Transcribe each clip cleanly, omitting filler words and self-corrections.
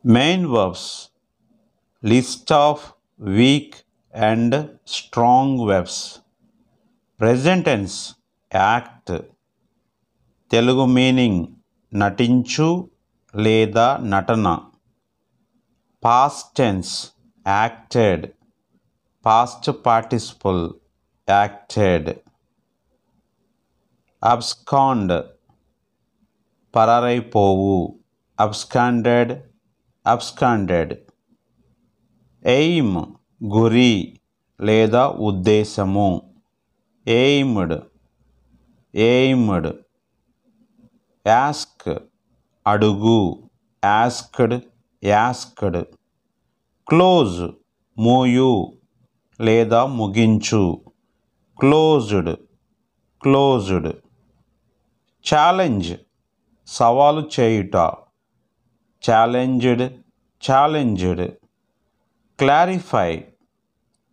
Main verbs. List of weak and strong verbs. Present tense. Act. Telugu meaning నటించు లేదా నటన. Past tense acted. Past participle acted. Abscond పరారైపోవు. Absconded absconded. Aim గురి లేదా ఉద్దేశము. Aimed aimed. Ask అడుగు. యాస్క్డ్ యాస్క్డ్. Close మూయు లేదా ముగించు. Closed closed. ఛాలెంజ్ సవాలు చేయుట. Challenged challenged. క్లారిఫై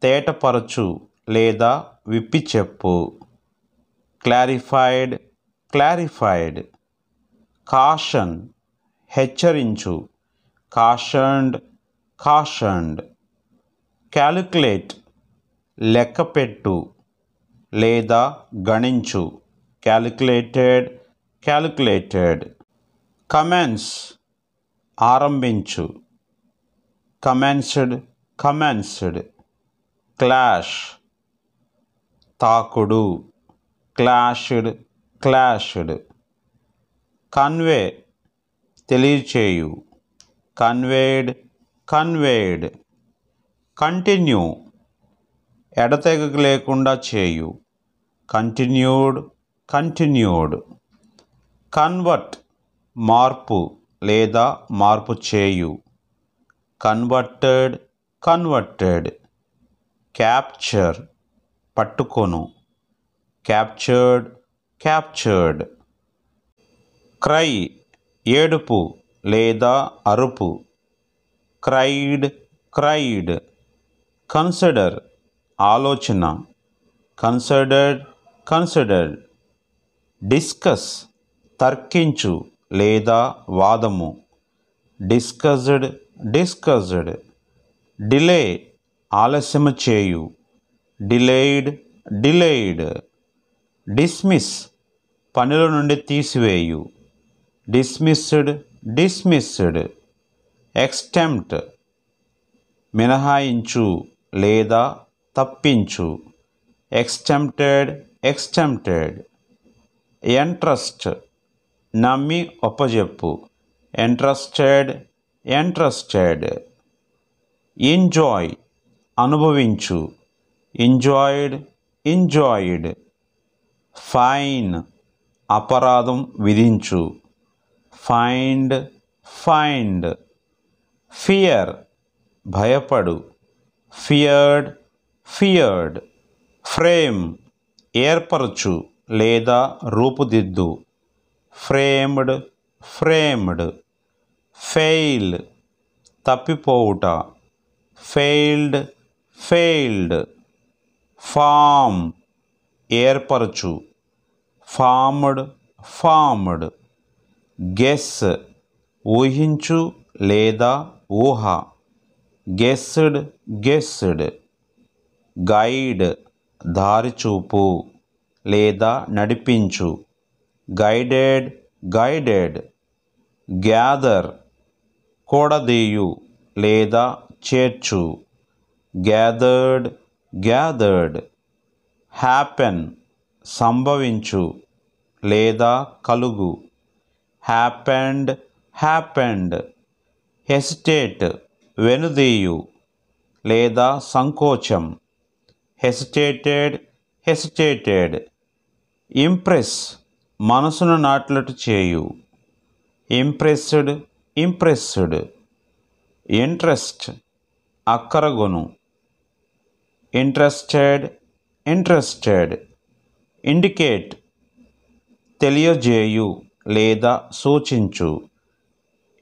తేటపరచు లేదా విప్పి చెప్పు. Clarified clarified. కాషన్ హెచ్చరించు. Cautioned cautioned. క్యాలిక్యులేట్ లెక్కపెట్టు లేదా గణించు. Calculated calculated. కమెన్స్ ఆరంభించు. Commenced commenced. క్లాష్ తాకుడు. Clashed clashed. కన్వే తెలియచేయు. Conveyed conveyed. కంటిన్యూ ఎడతెగక లేకుండా చేయు. Continued continued. కన్వర్ట్ మార్పు లేదా మార్పు చేయు. Converted converted. క్యాప్చర్ పట్టుకొను. Captured captured. క్రై ఏడుపు లేదా అరుపు. Cried cried. కన్సిడర్ ఆలోచన. Considered considered. డిస్కస్ తర్కించు లేదా వాదము. Discussed discussed. డిలే ఆలస్యము చేయు. Delayed delayed. డిస్మిస్ పనిలో నుండి తీసివేయు. Dismissed dismissed. ఎక్స్టెంప్ట్ మినహాయించు లేదా తప్పించు. ఎక్స్టెంప్టెడ్ ఎక్స్టెంప్టెడ్. ఎంట్రస్ట్ నమ్మి ఒప్పజెప్పు. Entrusted entrusted. ఎంజాయ్ అనుభవించు. Enjoyed enjoyed. ఫైన్ అపరాధం విధించు. Fined fined. ఫియర్ భయపడు. Feared feared. ఫ్రేమ్ ఏర్పరచు లేదా రూపుదిద్దు. Framed framed. ఫెయిల్ తప్పిపోవుట. Failed failed. ఫామ్ ఏర్పరచు. Formed formed. గెస్ ఊహించు లేదా ఊహ. Guessed guessed. గైడ్ దారిచూపు లేదా నడిపించు. Guided guided. గ్యాదర్ కూడదీయు లేదా చేర్చు. Gathered gathered. హ్యాపెన్ సంభవించు లేదా కలుగు. Happened happened. హెసిటేట్ వెనుదీయు లేదా సంకోచం. Hesitated hesitated. ఇంప్రెస్ మనసును నాట్లట్టు చేయు. Impressed impressed. ఇంట్రెస్ట్ అక్కరగొను. Interested interested. ఇండికేట్ తెలియజేయు లేదా సూచించు.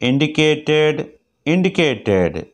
Indicated indicated.